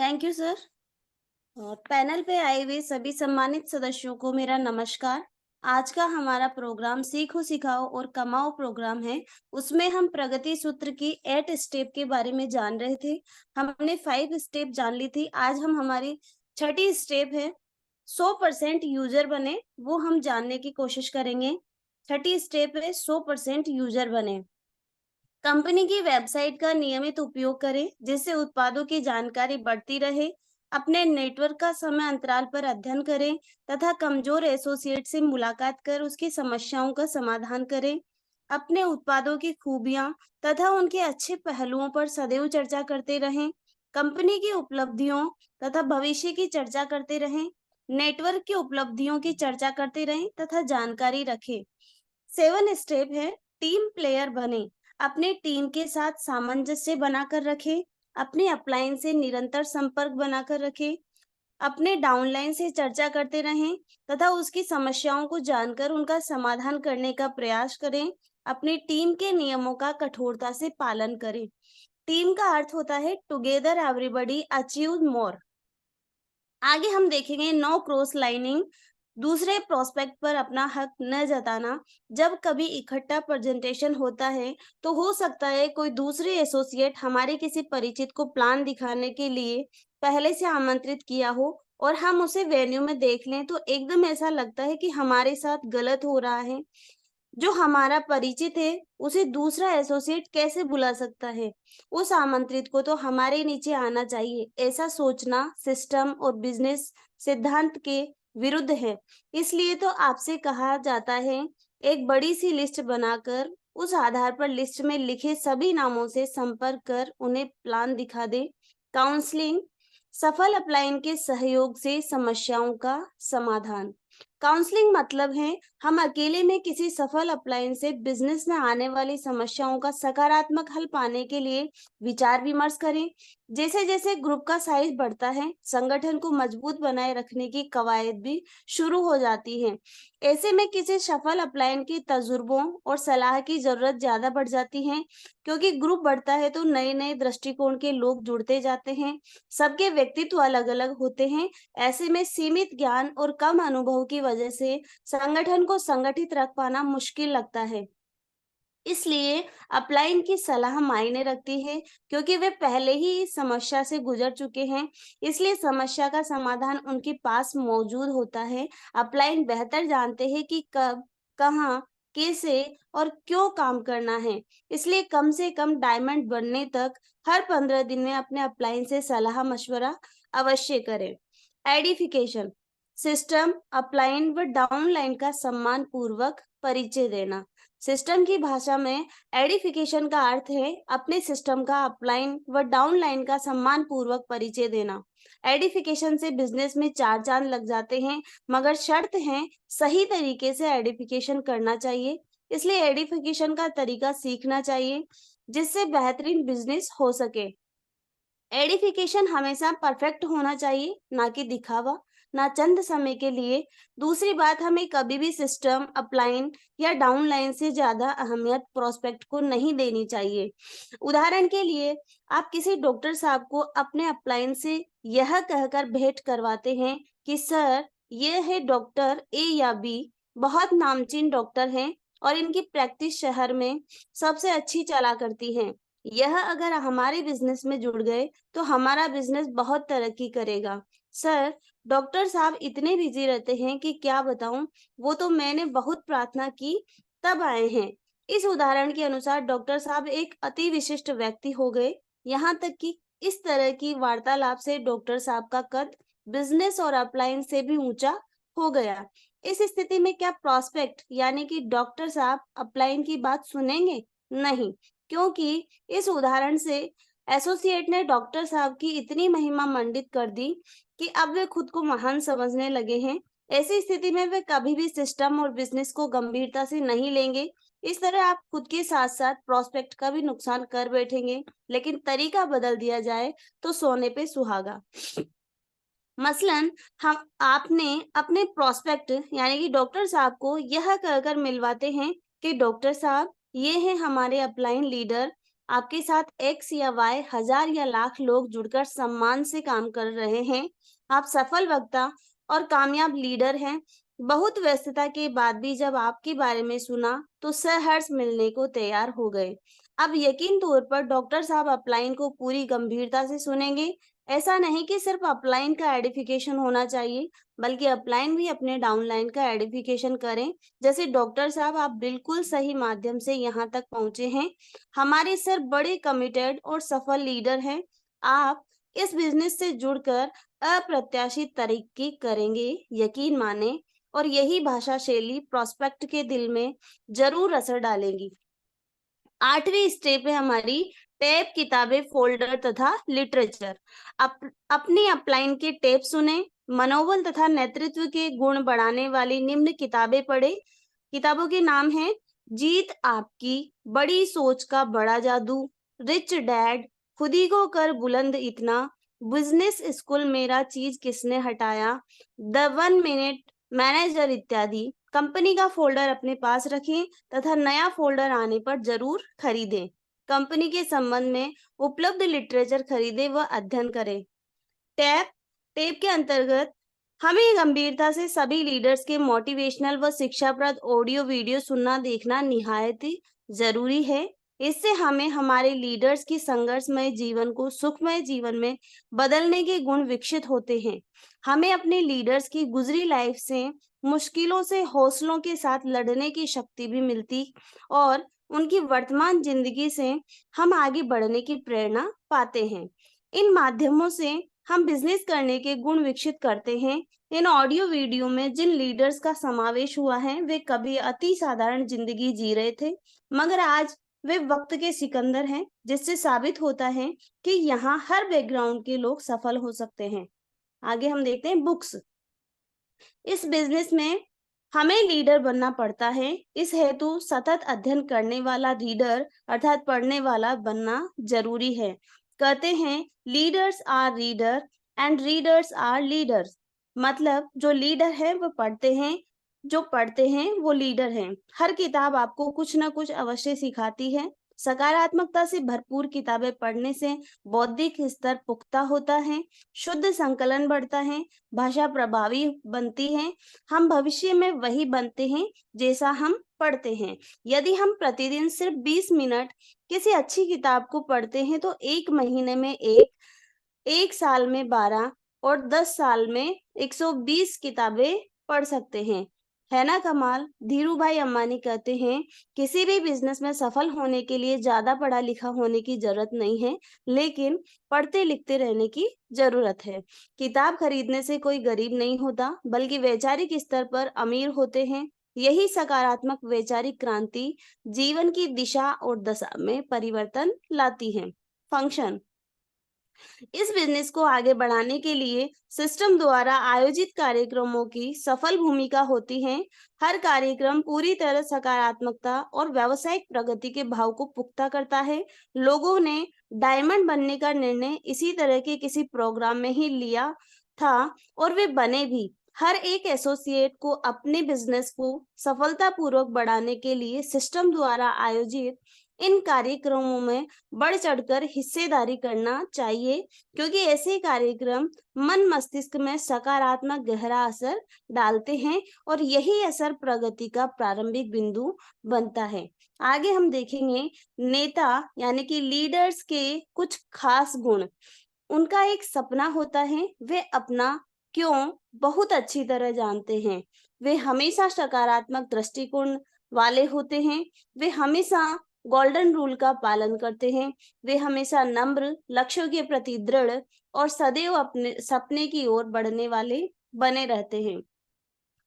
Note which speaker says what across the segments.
Speaker 1: Thank you sir. Panel पे आए हुए सभी सम्मानित सदस्यों को मेरा नमस्कार। आज का हमारा प्रोग्राम सीखो सिखाओ और कमाओ प्रोग्राम है। उसमें हम प्रगति सूत्र की 8 स्टेप के बारे में जान रहे थे। हमने 5 स्टेप जान ली थी। आज हम हमारी छठी स्टेप है 100% यूजर बने, वो हम जानने की कोशिश करेंगे। छठी स्टेप है 100% यूजर बने। कंपनी की वेबसाइट का नियमित उपयोग करें जिससे उत्पादों की जानकारी बढ़ती रहे। अपने नेटवर्क का समय अंतराल पर अध्ययन करें तथा कमजोर एसोसिएट से मुलाकात कर उसकी समस्याओं का समाधान करें। अपने उत्पादों की खूबियां तथा उनके अच्छे पहलुओं पर सदैव चर्चा करते रहें। कंपनी की उपलब्धियों तथा भविष्य की चर्चा करते रहें। नेटवर्क की उपलब्धियों की चर्चा करते रहें तथा जानकारी रखें। 7 स्टेप है टीम प्लेयर बने। अपने टीम के साथ सामंजस्य बनाकर रखें। अपने अपलाइन से निरंतर संपर्क बनाकर रखें। अपने डाउनलाइन से चर्चा करते रहें तथा उसकी समस्याओं को जानकर उनका समाधान करने का प्रयास करें। अपनी टीम के नियमों का कठोरता से पालन करें। टीम का अर्थ होता है टुगेदर एवरीबॉडी अचीव मोर। आगे हम देखेंगे नो क्रॉस लाइनिंग, दूसरे प्रोस्पेक्ट पर अपना हक न जताना। जब कभी इकट्ठा प्रेजेंटेशन होता है तो हो सकता है कोई दूसरे एसोसिएट हमारे किसी परिचित को प्लान दिखाने के लिए पहले से आमंत्रित किया हो और हम उसे वेन्यू में देख लें तो एकदम ऐसा लगता है कि हमारे साथ गलत हो रहा है। जो हमारा परिचित है उसे दूसरा एसोसिएट कैसे बुला सकता है? उस आमंत्रित को तो हमारे नीचे आना चाहिए। ऐसा सोचना सिस्टम और बिजनेस सिद्धांत के विरुद्ध है। इसलिए तो आपसे कहा जाता है एक बड़ी सी लिस्ट बनाकर उस आधार पर लिस्ट में लिखे सभी नामों से संपर्क कर उन्हें प्लान दिखा दे। काउंसलिंग, सफल अपलाइन के सहयोग से समस्याओं का समाधान। काउंसलिंग मतलब है हम अकेले में किसी सफल अपलायंस से बिजनेस में आने वाली समस्याओं का सकारात्मक हल पाने के लिए विचार विमर्श करें। जैसे जैसे ग्रुप का साइज बढ़ता है संगठन को मजबूत बनाए रखने की कवायद भी शुरू हो जाती है। ऐसे में किसी सफल अपलायन के तजुर्बों और सलाह की जरूरत ज्यादा बढ़ जाती है क्योंकि ग्रुप बढ़ता है तो नए नए दृष्टिकोण के लोग जुड़ते जाते हैं। सबके व्यक्तित्व अलग अलग होते हैं। ऐसे में सीमित ज्ञान और कम अनुभव की वजह से संगठन को संगठित रख पाना मुश्किल लगता है। इसलिए अपलाइन की सलाह मायने रखती है क्योंकि वे पहले ही इस समस्या से गुजर चुके हैं। इसलिए समस्या का समाधान उनके पास मौजूद होता है। अपलाइन बेहतर जानते हैं कि कब, कहाँ, कैसे और क्यों काम करना है। इसलिए कम से कम डायमंड बनने तक हर 15 दिन में अपने अपलाइन से सलाह मशवरा अवश्य करें। एडिफिकेशन, सिस्टम, अपलाइन व डाउनलाइन का सम्मान पूर्वक परिचय देना। सिस्टम की भाषा में एडिफिकेशन का अर्थ है अपने सिस्टम का अपलाइन व डाउनलाइन का सम्मान पूर्वक परिचय देना। एडिफिकेशन से बिजनेस में चार चांद लग जाते हैं मगर शर्त है सही तरीके से एडिफिकेशन करना चाहिए। इसलिए एडिफिकेशन का तरीका सीखना चाहिए जिससे बेहतरीन बिजनेस हो सके। एडिफिकेशन हमेशा परफेक्ट होना चाहिए, ना कि दिखावा, ना चंद समय के लिए। दूसरी बात, हमें कभी भी सिस्टम, अपलाइन या डाउनलाइन से ज्यादा अहमियत प्रोस्पेक्ट को नहीं देनी चाहिए। उदाहरण के लिए, आप किसी डॉक्टर साहब को अपने अपलाइन से यह कहकर भेंट करवाते हैं कि सर, ये है डॉक्टर ए या बी, बहुत नामचीन डॉक्टर हैं और इनकी प्रैक्टिस शहर में सबसे अच्छी चला करती है। यह अगर हमारे बिजनेस में जुड़ गए तो हमारा बिजनेस बहुत तरक्की करेगा। सर, डॉक्टर साहब इतने बिजी रहते हैं कि क्या बताऊं, वो तो मैंने बहुत प्रार्थना की तब आए हैं। इस उदाहरण के अनुसार डॉक्टर साहब एक अति विशिष्ट व्यक्ति हो गए। यहाँ तक कि इस तरह की वार्तालाप से डॉक्टर साहब का कद बिजनेस और अपलाइन से भी ऊंचा हो गया। इस स्थिति में क्या प्रोस्पेक्ट यानी कि डॉक्टर साहब अपलाइन की बात सुनेंगे? नहीं, क्योंकि इस उदाहरण से एसोसिएट ने डॉक्टर साहब की इतनी महिमा मंडित कर दी कि अब वे खुद को महान समझने लगे हैं। ऐसी स्थिति में वे कभी भी सिस्टम और बिजनेस को गंभीरता से नहीं लेंगे। इस तरह आप खुद के साथ साथ प्रोस्पेक्ट का भी नुकसान कर बैठेंगे। लेकिन तरीका बदल दिया जाए तो सोने पे सुहागा। मसलन हम आपने अपने प्रोस्पेक्ट यानी कि डॉक्टर साहब को यह कहकर मिलवाते हैं कि डॉक्टर साहब, ये हैं हमारे अपलाइन लीडर, आपके साथ एक्स या वाई, हजार या लाख लोग जुड़कर सम्मान से काम कर रहे हैं। आप सफल वक्ता और कामयाब लीडर हैं। बहुत व्यस्तता के बाद भी जब आपके बारे में सुना तो सहर्ष मिलने को तैयार हो गए। अब यकीन तौर पर डॉक्टर साहब अपलाइन को पूरी गंभीरता से सुनेंगे। ऐसा नहीं कि सिर्फ अपलाइन का एडिफिकेशन होना चाहिए, बल्कि अपलाइन भी अपने डाउनलाइन का एडिफिकेशन करें। जैसे डॉक्टर साहब, आप बिल्कुल सही माध्यम से यहाँ तक पहुंचे हैं। हमारे सर बड़े कमिटेड और सफल लीडर हैं। आप इस बिजनेस से जुड़कर अप्रत्याशित तरक्की करेंगे, यकीन माने। और यही भाषा शैली प्रोस्पेक्ट के दिल में जरूर असर डालेगी। 8वीं स्टेप है हमारी टैब, किताबें, फोल्डर तथा लिटरेचर। अपनी अपलाइन के टैब सुने, मनोबल तथा नेतृत्व के गुण बढ़ाने वाली निम्न किताबें पढ़े। किताबों के नाम हैं जीत आपकी, बड़ी सोच का बड़ा जादू, रिच डैड, खुद ही को कर बुलंद इतना, बिजनेस स्कूल, मेरा चीज किसने हटाया, द 1 मिनट मैनेजर इत्यादि। कंपनी का फोल्डर अपने पास रखें तथा नया फोल्डर आने पर जरूर खरीदें। कंपनी के संबंध में उपलब्ध लिटरेचर खरीदें व अध्ययन करें। टैब टैब के अंतर्गत हमें गंभीरता से सभी लीडर्स के मोटिवेशनल व शिक्षाप्रद ऑडियो वीडियो सुनना देखना निहायत ही जरूरी है। इससे हमें हमारे लीडर्स की संघर्षमय जीवन को सुखमय जीवन में बदलने के गुण विकसित होते हैं। हमें अपने लीडर्स की गुजरी लाइफ से मुश्किलों से हौसलों के साथ लड़ने की शक्ति भी मिलती और उनकी वर्तमान जिंदगी से हम आगे बढ़ने की प्रेरणा पाते हैं। इन माध्यमों से हम बिजनेस करने के गुण विकसित करते हैं। इन ऑडियो वीडियो में जिन लीडर्स का समावेश हुआ है वे कभी अति साधारण जिंदगी जी रहे थे, मगर आज वे वक्त के सिकंदर हैं, जिससे साबित होता है कि यहाँ हर बैकग्राउंड के लोग सफल हो सकते हैं। आगे हम देखते हैं बुक्स। इस बिजनेस में हमें लीडर बनना पड़ता है। इस हेतु सतत अध्ययन करने वाला रीडर अर्थात पढ़ने वाला बनना जरूरी है। कहते हैं leaders are reader and readers are leaders. मतलब जो लीडर है वो पढ़ते हैं, जो पढ़ते हैं वो लीडर हैं। हर किताब आपको कुछ ना कुछ अवश्य सिखाती है। सकारात्मकता से भरपूर किताबें पढ़ने से बौद्धिक स्तर पुख्ता होता है, शुद्ध संकलन बढ़ता है, भाषा प्रभावी बनती है। हम भविष्य में वही बनते हैं जैसा हम पढ़ते हैं। यदि हम प्रतिदिन सिर्फ 20 मिनट किसी अच्छी किताब को पढ़ते हैं तो 1 महीने में 1 साल में 12 और 10 साल में 120 किताबें पढ़ सकते हैं। है ना कमाल। धीरू भाई अंबानी कहते हैं किसी भी बिजनेस में सफल होने के लिए ज्यादा पढ़ा लिखा होने की जरूरत नहीं है, लेकिन पढ़ते लिखते रहने की जरूरत है। किताब खरीदने से कोई गरीब नहीं होता, बल्कि वैचारिक स्तर पर अमीर होते हैं। यही सकारात्मक वैचारिक क्रांति जीवन की दिशा और दशा में परिवर्तन लाती है। फंक्शन। इस बिजनेस को आगे बढ़ाने के लिए सिस्टम द्वारा आयोजित कार्यक्रमों की सफल भूमिका होती है। हर कार्यक्रम पूरी तरह सकारात्मकता और व्यावसायिक प्रगति के भाव को पुख्ता करता है। लोगों ने डायमंड बनने का निर्णय इसी तरह के किसी प्रोग्राम में ही लिया था और वे बने भी। हर एक एसोसिएट को अपने बिजनेस को सफलतापूर्वक बढ़ाने के लिए सिस्टम द्वारा आयोजित इन कार्यक्रमों में बढ़ चढ़कर हिस्सेदारी करना चाहिए, क्योंकि ऐसे कार्यक्रम मन मस्तिष्क में सकारात्मक गहरा असर डालते हैं और यही असर प्रगति का प्रारंभिक बिंदु बनता है। आगे हम देखेंगे नेता यानी कि लीडर्स के कुछ खास गुण। उनका एक सपना होता है, वे अपना क्यों बहुत अच्छी तरह जानते हैं। वे हमेशा सकारात्मक दृष्टिकोण वाले होते हैं। वे हमेशा गोल्डन रूल का पालन करते हैं। वे हमेशा नम्र, लक्ष्यों के प्रति दृढ़ और सदैव अपने सपने की ओर बढ़ने वाले बने रहते हैं।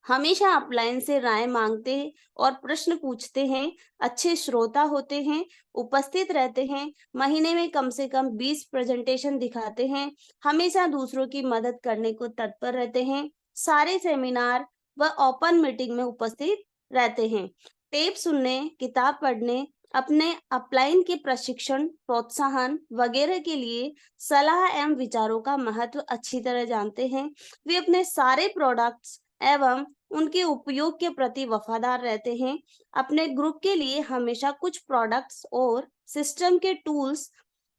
Speaker 1: हमेशा अपलाइन से राय मांगते हैं और प्रश्न पूछते हैं, अच्छे श्रोता होते हैं, उपस्थित रहते हैं, महीने में कम से कम 20 प्रेजेंटेशन दिखाते हैं, हमेशा दूसरों की मदद करने को तत्पर रहते हैं, सारे सेमिनार व ओपन मीटिंग में उपस्थित रहते हैं, टेप सुनने, किताब पढ़ने, अपने अपलाइन के प्रशिक्षण, प्रोत्साहन वगैरह के लिए सलाह एवं विचारों का महत्व अच्छी तरह जानते हैं। वे अपने सारे प्रोडक्ट्स एवं उनके उपयोग के प्रति वफादार रहते हैं। अपने ग्रुप के लिए हमेशा कुछ प्रोडक्ट्स और सिस्टम के टूल्स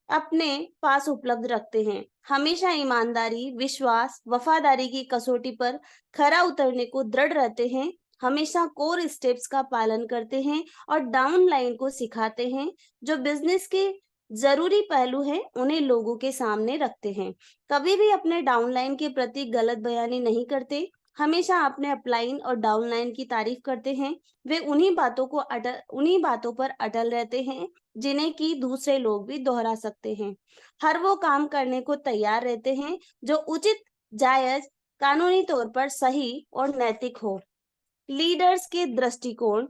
Speaker 1: अपने पास उपलब्ध रखते हैं। हमेशा ईमानदारी, विश्वास, वफादारी की कसौटी पर खरा उतरने को दृढ़ रहते हैं। हमेशा कोर स्टेप्स का पालन करते हैं और डाउन लाइन को सिखाते हैं। जो बिजनेस के जरूरी पहलू हैं, उन्हें लोगों के सामने रखते हैं। कभी भी अपने डाउनलाइन के प्रति गलत बयानी नहीं करते। हमेशा अपने अपलाइन और डाउनलाइन की तारीफ करते हैं। वे उन्हीं बातों पर अटल रहते हैं जिन्हें कि दूसरे लोग भी दोहरा सकते हैं। हर वो काम करने को तैयार रहते हैं जो उचित, जायज, कानूनी तौर पर सही और नैतिक हो। लीडर्स के दृष्टिकोण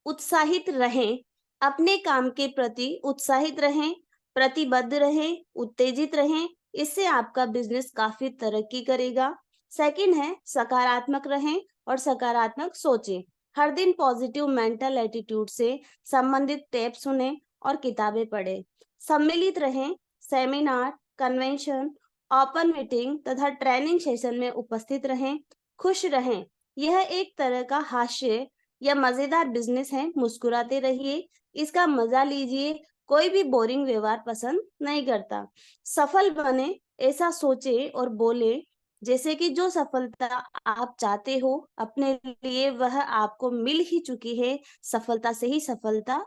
Speaker 1: उत्साहित रहें, अपने काम के प्रति उत्साहित रहें, प्रतिबद्ध रहें, उत्तेजित रहें, इससे आपका बिज़नेस काफ़ी तरक्की करेगा। सेकंड है सकारात्मक रहें और सकारात्मक सोचें। हर दिन पॉजिटिव मेंटल एटीट्यूड से संबंधित टिप्स सुनें और किताबें पढ़ें। सम्मिलित रहें, सेमिनार, कन्वेंशन, ओपन मीटिंग तथा ट्रेनिंग सेशन में उपस्थित रहें। खुश रहें, यह एक तरह का हास्य या मजेदार बिजनेस है। मुस्कुराते रहिए, इसका मजा लीजिए। कोई भी बोरिंग व्यवहार पसंद नहीं करता। सफल बने, ऐसा सोचे और बोले जैसे कि जो सफलता आप चाहते हो अपने लिए वह आपको मिल ही चुकी है। सफलता से ही सफलता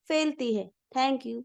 Speaker 1: फैलती है। Thank you.